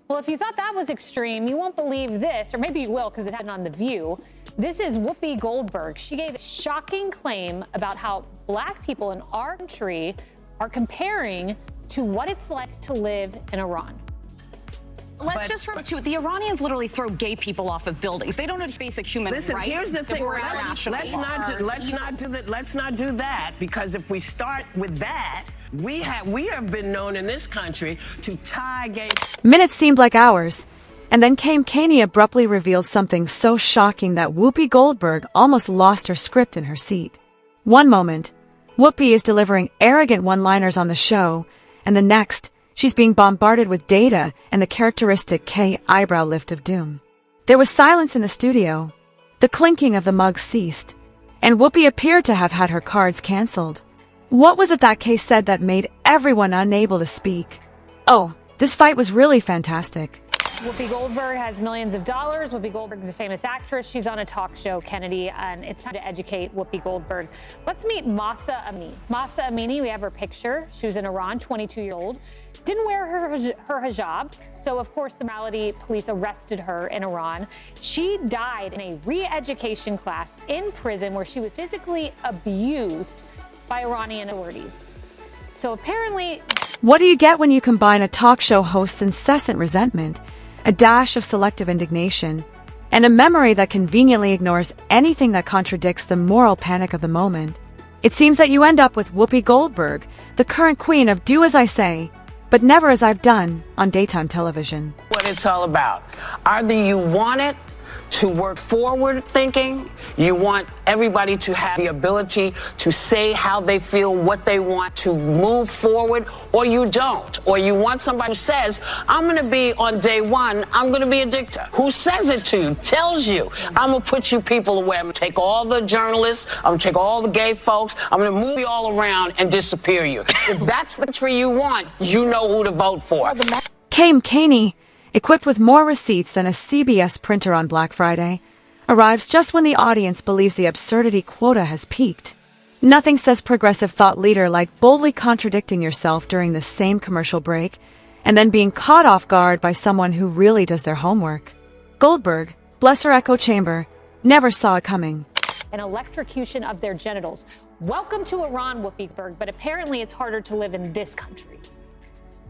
Well, if you thought that was extreme, you won't believe this, or maybe you will because it happened on The View. This is Whoopi Goldberg. She gave a shocking claim about how black people in our country are comparing to what it's like to live in Iran. Let's just remember, too, the Iranians literally throw gay people off of buildings. They don't know basic human rights. Listen, here's the thing. Let's not do that, because if we start with that, we have been known in this country to tie gay. Minutes seemed like hours, and then Kayleigh McEnany abruptly revealed something so shocking that Whoopi Goldberg almost lost her script in her seat. One moment, Whoopi is delivering arrogant one-liners on the show, and the next, she's being bombarded with data and the characteristic K eyebrow lift of doom. There was silence in the studio. The clinking of the mugs ceased, and Whoopi appeared to have had her cards cancelled. What was it that Kay said that made everyone unable to speak? Oh, this fight was really fantastic. Whoopi Goldberg has millions of dollars. Whoopi Goldberg is a famous actress. She's on a talk show, Kennedy, and it's time to educate Whoopi Goldberg. Let's meet Mahsa Amini. Mahsa Amini, we have her picture. She was in Iran, 22-year-old. Didn't wear her hijab, so of course the morality police arrested her in Iran. She died in a re-education class in prison where she was physically abused by Iranian authorities. So apparently... What do you get when you combine a talk show host's incessant resentment, a dash of selective indignation, and a memory that conveniently ignores anything that contradicts the moral panic of the moment? It seems that you end up with Whoopi Goldberg, the current queen of do as I say, but never as I've done on daytime television. What it's all about. Either you want it to work forward thinking, you want everybody to have the ability to say how they feel, what they want to move forward, or you don't. Or you want somebody who says, I'm going to be on day one, I'm going to be a dictator. Who says it to you, tells you, I'm going to put you people away. I'm going to take all the journalists, I'm going to take all the gay folks, I'm going to move you all around and disappear you. If that's the country you want, you know who to vote for. Kayleigh McEnany, equipped with more receipts than a CBS printer on Black Friday, arrives just when the audience believes the absurdity quota has peaked. Nothing says progressive thought leader like boldly contradicting yourself during the same commercial break, and then being caught off guard by someone who really does their homework. Goldberg, bless her echo chamber, never saw it coming. An electrocution of their genitals. Welcome to Iran, Whoopi Goldberg, but apparently it's harder to live in this country.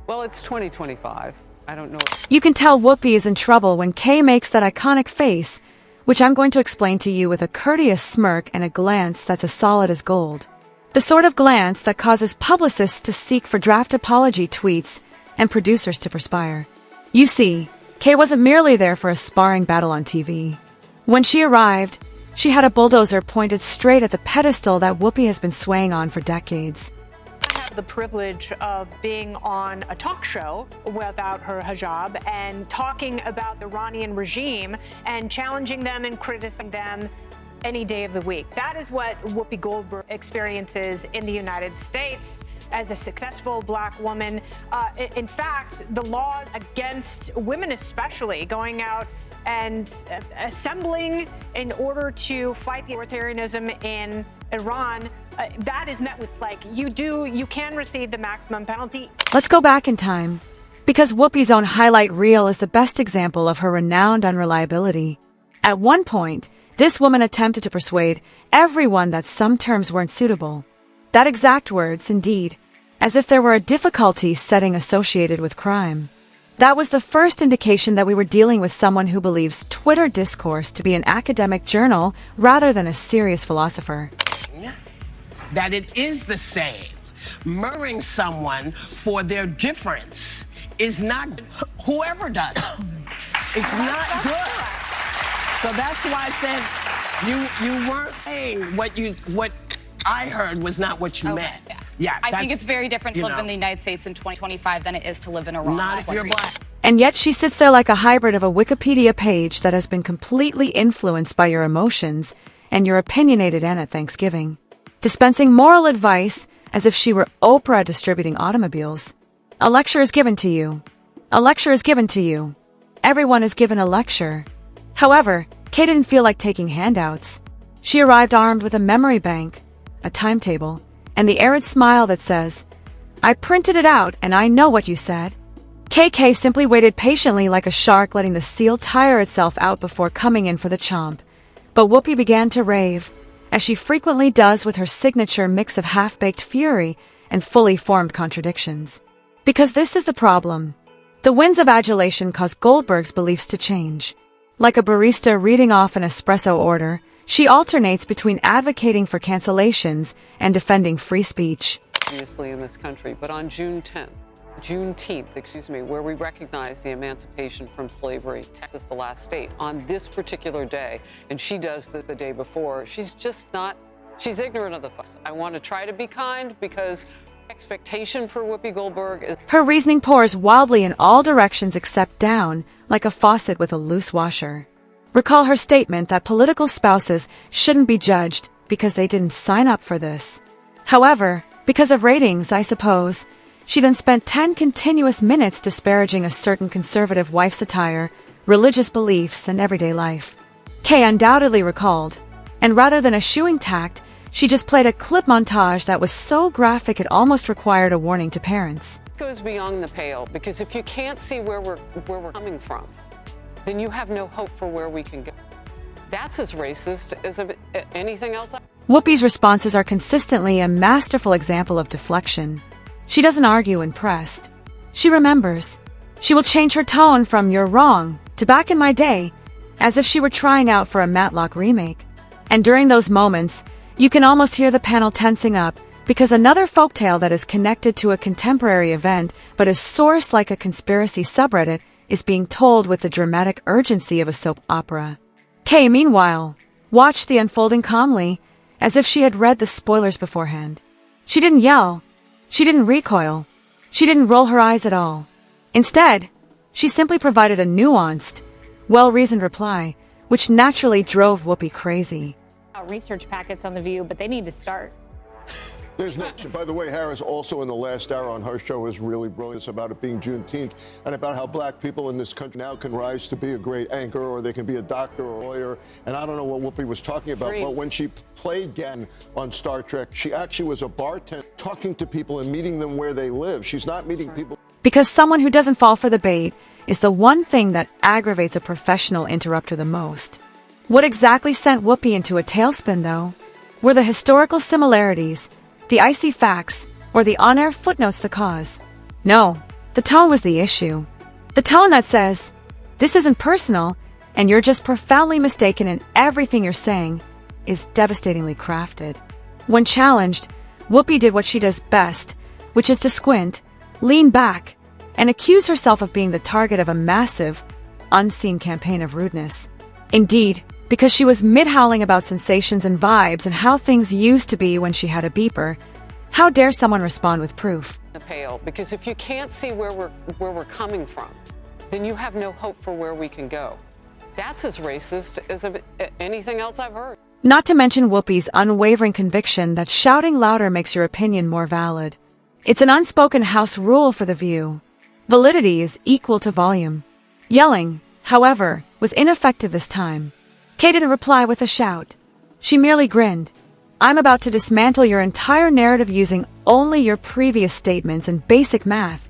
Well, it's 2025. I don't know. You can tell Whoopi is in trouble when Kay makes that iconic face, which I'm going to explain to you with a courteous smirk and a glance that's as solid as gold. The sort of glance that causes publicists to seek for draft apology tweets and producers to perspire. You see, Kay wasn't merely there for a sparring battle on TV. When she arrived, she had a bulldozer pointed straight at the pedestal that Whoopi has been swaying on for decades. The privilege of being on a talk show without her hijab and talking about the Iranian regime and challenging them and criticizing them any day of the week. That is what Whoopi Goldberg experiences in the United States as a successful black woman. In fact, the laws against women especially going out and assembling in order to fight the authoritarianism in Iran, that is met with you can receive the maximum penalty. Let's go back in time, because Whoopi's own highlight reel is the best example of her renowned unreliability. At one point, this woman attempted to persuade everyone that some terms weren't suitable. That exact words, indeed, as if there were a difficulty setting associated with crime. That was the first indication that we were dealing with someone who believes Twitter discourse to be an academic journal rather than a serious philosopher. That it is the same. Murdering someone for their difference is not whoever does it. It's not good. So that's why I said you weren't saying what I heard was not what you meant. Yeah, I think it's very different to live in the United States in 2025 than it is to live in Iran. Not if you're black. And yet she sits there like a hybrid of a Wikipedia page that has been completely influenced by your emotions and your opinionated Aunt at Thanksgiving, dispensing moral advice as if she were Oprah distributing automobiles. A lecture is given to you. A lecture is given to you. Everyone is given a lecture. However, Kay didn't feel like taking handouts. She arrived armed with a memory bank, a timetable, and the arid smile that says, I printed it out and I know what you said. KK simply waited patiently like a shark, letting the seal tire itself out before coming in for the chomp. But Whoopi began to rave, as she frequently does with her signature mix of half-baked fury and fully formed contradictions. Because this is the problem. The winds of adulation cause Goldberg's beliefs to change. Like a barista reading off an espresso order, she alternates between advocating for cancellations and defending free speech. Obviously in this country, but on Juneteenth, where we recognize the emancipation from slavery, Texas, the last state, on this particular day, and she does this the day before, she's ignorant of the fuss. I want to try to be kind because expectation for Whoopi Goldberg is... Her reasoning pours wildly in all directions except down, like a faucet with a loose washer. Recall her statement that political spouses shouldn't be judged because they didn't sign up for this. However, because of ratings, I suppose, she then spent 10 continuous minutes disparaging a certain conservative wife's attire, religious beliefs, and everyday life. Kay undoubtedly recalled, and rather than eschewing tact, she just played a clip montage that was so graphic it almost required a warning to parents. It goes beyond the pale, because if you can't see where we're coming from, then you have no hope for where we can go. That's as racist as anything else. Whoopi's responses are consistently a masterful example of deflection. She doesn't argue when pressed. She remembers. She will change her tone from "you're wrong" to "back in my day," as if she were trying out for a Matlock remake. And during those moments, you can almost hear the panel tensing up, because another folktale that is connected to a contemporary event but is sourced like a conspiracy subreddit is being told with the dramatic urgency of a soap opera. Kay, meanwhile, watched the unfolding calmly, as if she had read the spoilers beforehand. She didn't yell. She didn't recoil. She didn't roll her eyes at all. Instead, she simply provided a nuanced, well-reasoned reply, which naturally drove Whoopi crazy. Research packets on The View, but they need to start. There's no. By the way, Harris also in the last hour on her show is really brilliant about it being Juneteenth and about how black people in this country now can rise to be a great anchor, or they can be a doctor or a lawyer. And I don't know what Whoopi was talking about, but when she played Gen on Star Trek, she actually was a bartender talking to people and meeting them where they live. She's not meeting people. Because someone who doesn't fall for the bait is the one thing that aggravates a professional interrupter the most. What exactly sent Whoopi into a tailspin, though? Were the historical similarities, the icy facts, or the on-air footnotes the cause? No, the tone was the issue. The tone that says, "This isn't personal, and you're just profoundly mistaken in everything you're saying," is devastatingly crafted. When challenged, Whoopi did what she does best, which is to squint, lean back, and accuse herself of being the target of a massive, unseen campaign of rudeness. Indeed, because she was mid-howling about sensations and vibes and how things used to be when she had a beeper, how dare someone respond with proof? The pale, because if you can't see where we're coming from, then you have no hope for where we can go. That's as racist as anything else I've heard. Not to mention Whoopi's unwavering conviction that shouting louder makes your opinion more valid. It's an unspoken house rule for The View. Validity is equal to volume. Yelling, however, was ineffective this time. Kay didn't reply with a shout. She merely grinned. "I'm about to dismantle your entire narrative using only your previous statements and basic math."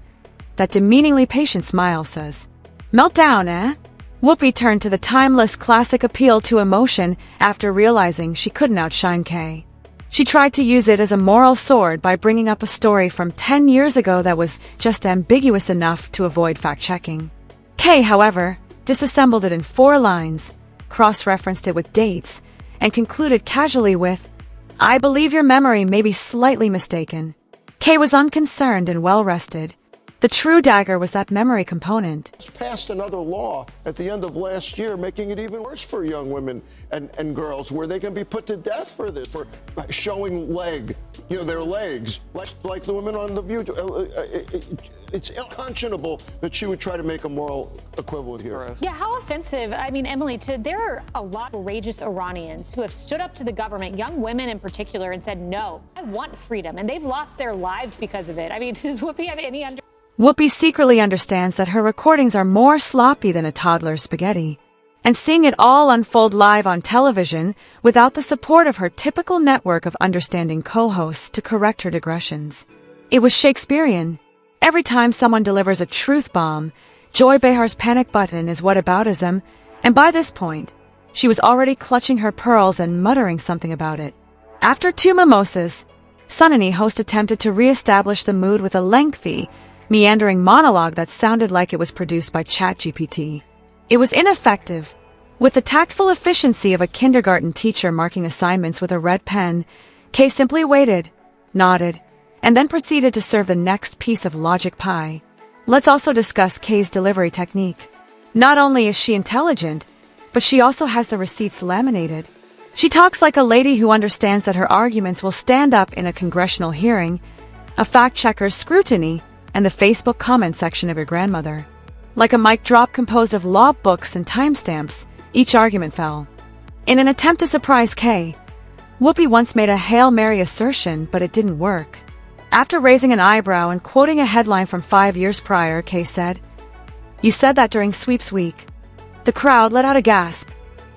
That demeaningly patient smile says, "Meltdown, eh?" Whoopi turned to the timeless classic appeal to emotion after realizing she couldn't outshine Kay. She tried to use it as a moral sword by bringing up a story from 10 years ago that was just ambiguous enough to avoid fact-checking. Kay, however, disassembled it in 4 lines, cross-referenced it with dates, and concluded casually with, "I believe your memory may be slightly mistaken." Kay was unconcerned and well-rested. The true dagger was that memory component. Passed another law at the end of last year, making it even worse for young women and girls, where they can be put to death for this, for showing their legs, like the women on The View. It's unconscionable that she would try to make a moral equivalent here. Yeah, how offensive. I mean, Emily, there are a lot of courageous Iranians who have stood up to the government, young women in particular, and said, "No, I want freedom," and they've lost their lives because of it. I mean, does Whoopi have any Whoopi secretly understands that her recordings are more sloppy than a toddler's spaghetti. And seeing it all unfold live on television without the support of her typical network of understanding co-hosts to correct her digressions. It was Shakespearean. Every time someone delivers a truth bomb, Joy Behar's panic button is whataboutism, and by this point, she was already clutching her pearls and muttering something about it. After 2 mimosas, Sunany host attempted to re-establish the mood with a lengthy, meandering monologue that sounded like it was produced by ChatGPT. It was ineffective. With the tactful efficiency of a kindergarten teacher marking assignments with a red pen, Kay simply waited, nodded, and then proceeded to serve the next piece of logic pie. Let's also discuss Kay's delivery technique. Not only is she intelligent, but she also has the receipts laminated. She talks like a lady who understands that her arguments will stand up in a congressional hearing, a fact-checker's scrutiny, and the Facebook comment section of your grandmother. Like a mic drop composed of law books and timestamps, each argument fell. In an attempt to surprise Kay, Whoopi once made a Hail Mary assertion, but it didn't work. After raising an eyebrow and quoting a headline from 5 years prior, Kay said, "You said that during sweeps week." The crowd let out a gasp.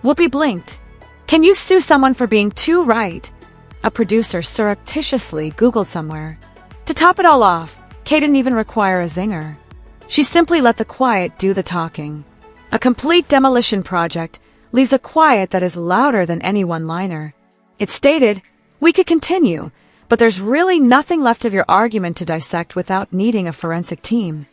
Whoopi blinked. "Can you sue someone for being too right?" a producer surreptitiously Googled somewhere. To top it all off, Kay didn't even require a zinger. She simply let the quiet do the talking. A complete demolition project leaves a quiet that is louder than any one-liner. It stated, "We could continue, but there's really nothing left of your argument to dissect without needing a forensic team."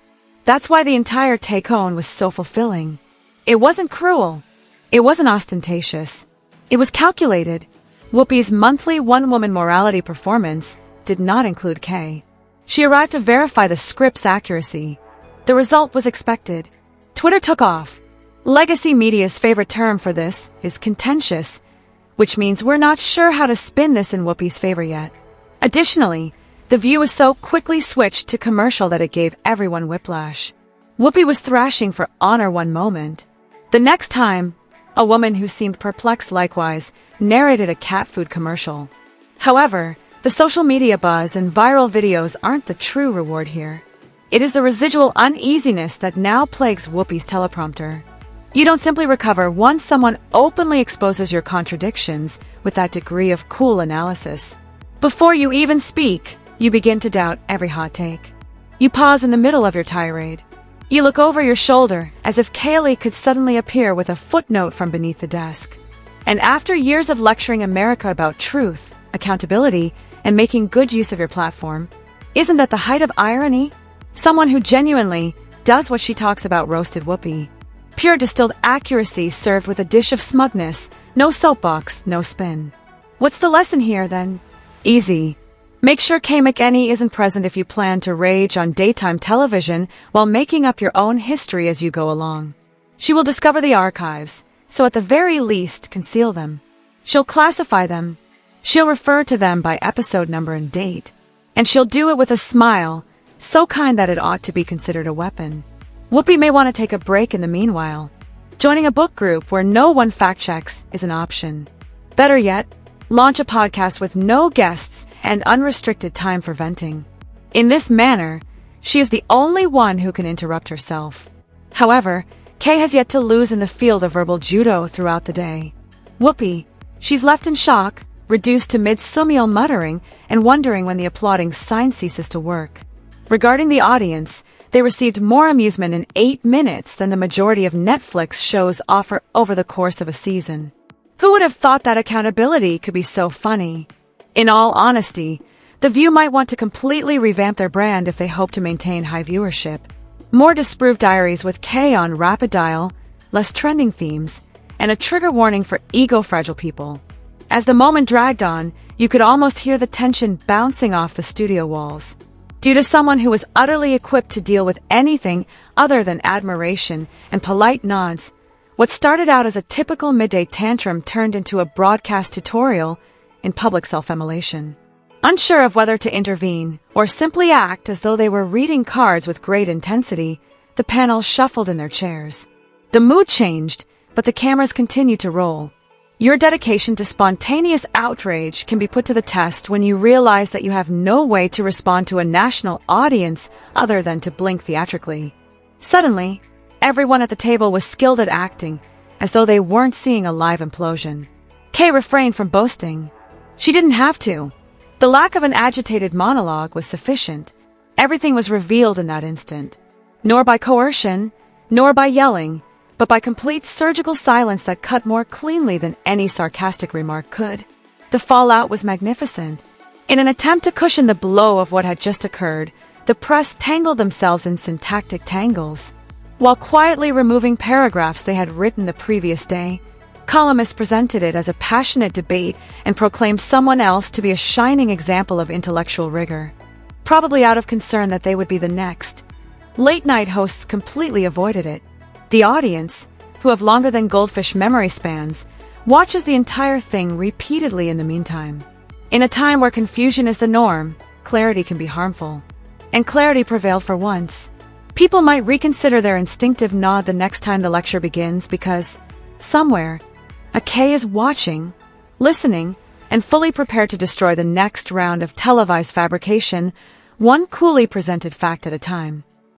That's why the entire take-home was so fulfilling. It wasn't cruel. It wasn't ostentatious. It was calculated. Whoopi's monthly one-woman morality performance did not include Kay. She arrived to verify the script's accuracy. The result was expected. Twitter took off. Legacy media's favorite term for this is contentious, which means we're not sure how to spin this in Whoopi's favor yet. Additionally, the view was so quickly switched to commercial that it gave everyone whiplash. Whoopi was thrashing for honor one moment. The next time, a woman who seemed perplexed likewise narrated a cat food commercial. However, the social media buzz and viral videos aren't the true reward here. It is the residual uneasiness that now plagues Whoopi's teleprompter. You don't simply recover once someone openly exposes your contradictions with that degree of cool analysis. Before you even speak, you begin to doubt every hot take. You pause in the middle of your tirade. You look over your shoulder as if Kayleigh could suddenly appear with a footnote from beneath the desk. And after years of lecturing America about truth, accountability, and making good use of your platform, isn't that the height of irony? Someone who genuinely does what she talks about roasted Whoopi. Pure distilled accuracy served with a dish of smugness, no soapbox, no spin. What's the lesson here, then? Easy. Make sure Kayleigh McEnany isn't present if you plan to rage on daytime television while making up your own history as you go along. She will discover the archives, so at the very least, conceal them. She'll classify them. She'll refer to them by episode number and date. And she'll do it with a smile, so kind that it ought to be considered a weapon. Whoopi may want to take a break in the meanwhile. Joining a book group where no one fact-checks is an option. Better yet, launch a podcast with no guests and unrestricted time for venting. In this manner, she is the only one who can interrupt herself. However, Kay has yet to lose in the field of verbal judo throughout the day. Whoopi, she's left in shock, reduced to mid-sumial muttering and wondering when the applauding sign ceases to work. Regarding the audience, they received more amusement in 8 minutes than the majority of Netflix shows offer over the course of a season. Who would have thought that accountability could be so funny? In all honesty, The View might want to completely revamp their brand if they hope to maintain high viewership. More disproved diaries with Kay on rapid dial, less trending themes, and a trigger warning for ego-fragile people. As the moment dragged on, you could almost hear the tension bouncing off the studio walls. Due to someone who was utterly equipped to deal with anything other than admiration and polite nods, what started out as a typical midday tantrum turned into a broadcast tutorial in public self-immolation. Unsure of whether to intervene or simply act as though they were reading cards with great intensity, the panel shuffled in their chairs. The mood changed, but the cameras continued to roll. Your dedication to spontaneous outrage can be put to the test when you realize that you have no way to respond to a national audience other than to blink theatrically. Suddenly, everyone at the table was skilled at acting, as though they weren't seeing a live implosion. Kay refrained from boasting. She didn't have to. The lack of an agitated monologue was sufficient, Everything was revealed in that instant. Nor by coercion, nor by yelling, but by complete surgical silence that cut more cleanly than any sarcastic remark could. The fallout was magnificent. In an attempt to cushion the blow of what had just occurred, the press tangled themselves in syntactic tangles. While quietly removing paragraphs they had written the previous day, columnists presented it as a passionate debate and proclaimed someone else to be a shining example of intellectual rigor. Probably out of concern that they would be the next, late-night hosts completely avoided it. The audience, who have longer than goldfish memory spans, watches the entire thing repeatedly in the meantime. In a time where confusion is the norm, clarity can be harmful. And clarity prevailed for once. People might reconsider their instinctive nod the next time the lecture begins because, somewhere, a K is watching, listening, and fully prepared to destroy the next round of televised fabrication, one coolly presented fact at a time.